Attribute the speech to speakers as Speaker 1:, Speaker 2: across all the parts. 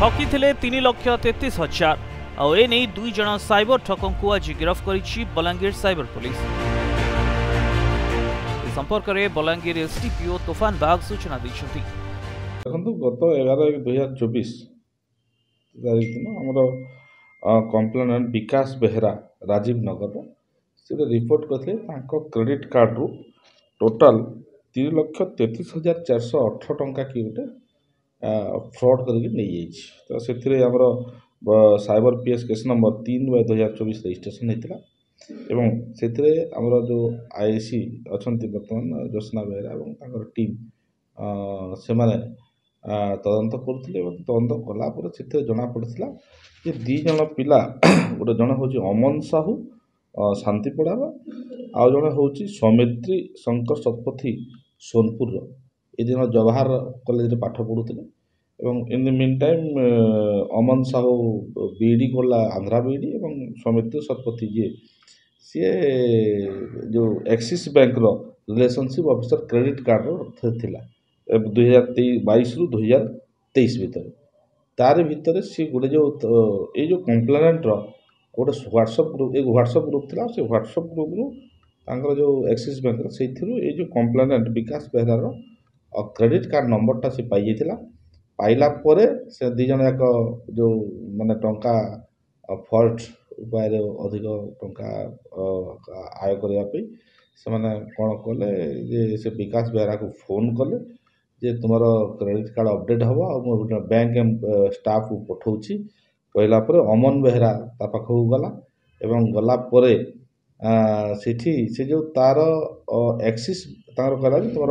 Speaker 1: ठकी 3,33,000 और ए नहीं 2 जन साइबर ठकों को आज गिरफ्त करिछि बलांगीर साइबर पुलिस। संपर्क में बलांगीर एसडीपीओ तूफान बाग सूचना दैछथि।
Speaker 2: देखो गत 11/1/2024 तारीख दिन आमर कंप्लेनेंट विकास बेहरा राजीव नगर से रिपोर्ट करते क्रेडिट कार्ड रु टोटाल 3,33,408 टंका कि गोटे फ्रॉड करके तो से cyber PS case number 3/2024 registration होता एवं से जो आईसी अच्छा बर्तमान ज्योत्ना बेहरा और टीम से तदंत करुले तदंत कलापर से जना पड़ा कि 2 जन पिला गोटे जन हूँ अमन साहू शांतिपड़ार आउ जन हूँ सौमित्री शंकर शतपथी सोनपुर ये दिन जवाहर कॉलेज पाठ पढ़ुते in the mean time Aman Sahu BD गला आंध्रा बीडी और सौमित्री शतपथी जी सी जो Axis bank relationship officer credit card थिला 2022 रु 2023 भितर तार भितर सी गोटे जो कंप्लेनेंट गोटे व्हाट्सएप ग्रुप एक व्हाट्सएप ग्रुप था से व्हाट्सएप ग्रुप रु जो एक्सिस बैंक से जो कंप्लेनेंट विकास बेहरार क्रेडिट कार्ड नंबरटा से पाई पाइला परे से 2 जन जाक जो माने टंका फॉल्ट उपाय अधिक टंका आय करने से मैंने कौन कले जे से विकास बेहरा को फोन कले जे तुम क्रेडिट कार्ड अपडेट हम और बैंक स्टाफ को पठाऊँगी कहला अमन बेहरा ता पाखक गला एवं गला परे से जो तार एक्सिस तार कहला तुम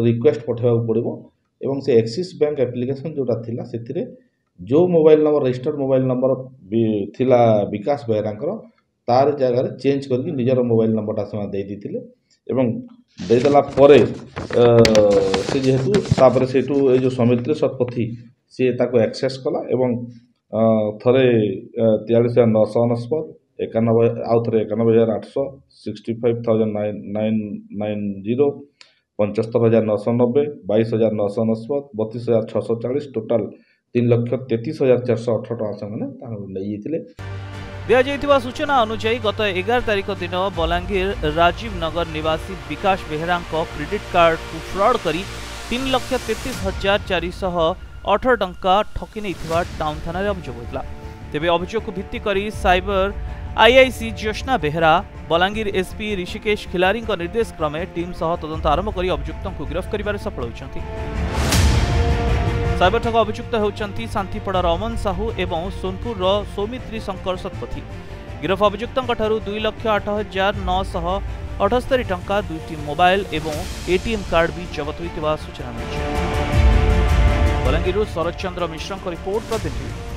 Speaker 2: रिक्वेस्ट पठेवा पड़ो एवं से एक्सिस बैंक एप्लिकेशन जोटा थिला से जो mobile number registered mobile number थिला विकास बेहरांकर तार जगह चेंज करके निजर मोबाइल नंबरटा से देते एवं देदेला परे से जेहेतु तापर से जो सौमित्री शतपथी सी ताको एक्सेस कला एवं थरे 43,999 91 आउ थे 91,800 65,990 75,990 22,990 32,640 टोटाल 3,33,408 टका से
Speaker 1: दिया सूचना अनुसार गत 11 तारिख दिन बलांगीर राजीव नगर निवासी विकास बेहरा क्रेडिट कार्ड को फ्रॉड करी 3,33,408 टंका ठकी नहीं टाउन थाना अभियोग होता। तेबे अभियोग को भित्ति करी cyber IIC Jyotsna Behera Balangir SP Rishikesh Khilari निर्देश क्रमे टीम सह तदंत आरंभ कर अभियुक्तों को गिरफ्त कर सफल होती। साइबर ठग अभियुक्त होती शांतिपड़ार अमन साहू एवं सोनपुर सौमित्री शंकर शतपथी। गिरफ अभियुक्तों 2,08,978 टंका 2टी मोबाइल एवं एटीएम कार्ड भी जबत होता सूचना मिली। बलांगीर शरद चंद्र मिश्र रिपोर्ट प्रतिनिधि।